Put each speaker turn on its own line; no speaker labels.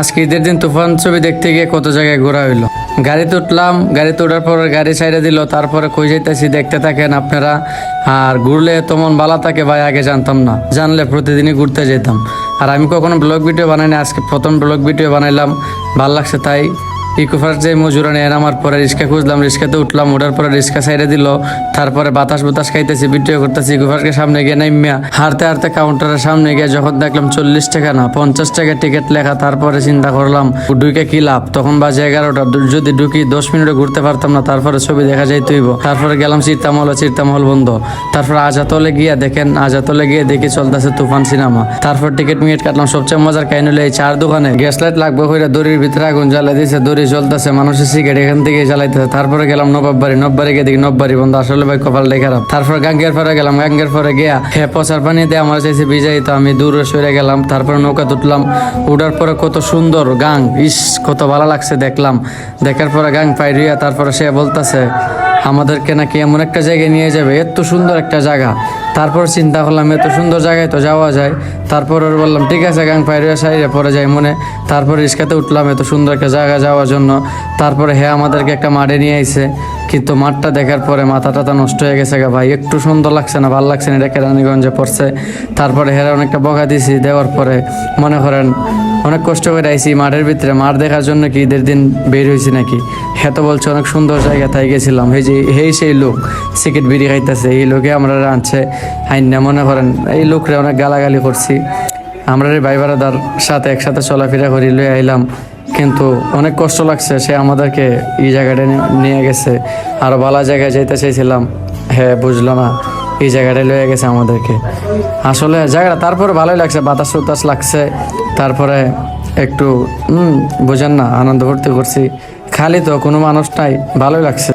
আজকে ঈদের দিন তুফান ছবি দেখতে গিয়ে কত জায়গায় ঘোরা হইলো। গাড়িতে উঠলাম, গাড়িতে ওঠার পর গাড়ি সাইডে দিল, তারপরে কই যাইতেছি দেখতে থাকেন আপনারা। আর ঘুরলে তেমন বালা থাকে ভাই, আগে জানতাম না, জানলে প্রতিদিনই ঘুরতে যেতাম। আর আমি কখনো ব্লগ ভিডিও বানাই না, আজকে প্রথম ব্লগ ভিডিও বানাইলাম, ভাল লাগছে তাই। ইকোফার্স্ট যে মজুরা নিয়ে নামার পরে রিক্সা খুঁজলাম, রিক্সাতে উঠলাম, ওঠার পরে রিক্সা সাইডে দিল, তারপরে বাতাস বাতাস খাইতেছি, ভিডিও করতেছি। ইকোফার্স্টের সামনে গিয়ে নামিয়া হারতে হারতে কাউন্টারের সামনে গিয়ে যখন দেখলাম 40 টাকা না 50 টাকা টিকিট লেখা, তারপরে চিন্তা করলাম ঢুকে কি লাভ, তখন বাজে 11টা, যদি ঢুকি 10 মিনিটে ঘুরতে পারতাম না, তারপরে ছবি দেখা যাইতে হইব। তারপরে গেলাম চিরতামহল বন্ধ। তারপর আজাতলে গিয়া দেখেন, আজাতলে গিয়ে দেখি চলতেছে তুফান সিনেমা। তারপর টিকিট মিকিট কাটলাম। সবচেয়ে মজার কাহিনী হলো এই চার দোকানে গ্যাস লাইট লাগবে হইরা দড়ির ভিতরে আগুন জ্বালাই দিয়েছে, দড়ি জ্বলতেছে, মানুষের সিগারেট এখান থেকে জ্বালাইতেছে। তারপরে গেলাম নবাববাড়ি গিয়ে দেখি নববাড়ি বন্ধ, আসলে ভাই কপালটাই খারাপ। তারপর গাঙ্গের পরে গেলাম, গাঙ্গের পরে গিয়া পচার পানি দিয়ে আমার চাইছে ভিজাই, তো আমি দূরে সরে গেলাম। তারপরে নৌকা তুটলাম, উঠার পরে কত সুন্দর গাং, ইস কত ভালো লাগছে দেখলাম। দেখার পরে গাং পাইরিয়া, তারপরে সে বলতেছে আমাদেরকে নাকি এমন একটা জায়গায় নিয়ে যাবে, এত সুন্দর একটা জায়গা। তারপর চিন্তা করলাম এত সুন্দর জায়গায় তো যাওয়া যায়। তারপর ওর বললাম ঠিক আছে গাং পাইরিয়া সাইডে পরে যাই মনে। তারপর রিক্সাতে উঠলাম এত সুন্দর একটা জায়গা যাওয়ার জন্য। তারপরে আমাদেরকে একটা মাঠে নিয়ে আইছে, কিন্তু মাঠটা দেখার পরে মাথা টাথা নষ্ট হয়ে গেছে গা ভাই, একটু সুন্দর লাগছে না, ভালো লাগছে না, এটা কেরানীগঞ্জে পড়ছে। তারপরে অনেকটা বকা দিছি, দেওয়ার পরে মনে করেন অনেক কষ্ট করে আইসি মাঠের ভিতরে। মাঠ দেখার জন্য কি ঈদের দিন বের হয়েছি নাকি? তো বলছে অনেক সুন্দর জায়গা, তাই গেছিলাম। সেই লোক সিগারেট বিড়ি খাইতেছে, এই লোকে আমরা আনছে আইনা, মনে করেন এই লোকরে অনেক গালাগালি করছি। আমরা ভাই বারাদার সাথে একসাথে চলাফেরা করি, লয়ে আইলাম, কিন্তু অনেক কষ্ট লাগছে। সে আমাদেরকে এই জায়গাটা নিয়ে গেছে, আরো ভালো জায়গায় যাইতে চাইছিলাম, বুঝলো না, এই জায়গাটায় লয়ে গেছে আমাদেরকে। আসলে জায়গাটা তারপরে ভালোই লাগছে, বাতাস উতাস লাগছে। তারপরে একটু বুঝেন না, আনন্দ ফুর্তি করছি, খালি তো কোনো মানুষ নাই, ভালোই লাগছে।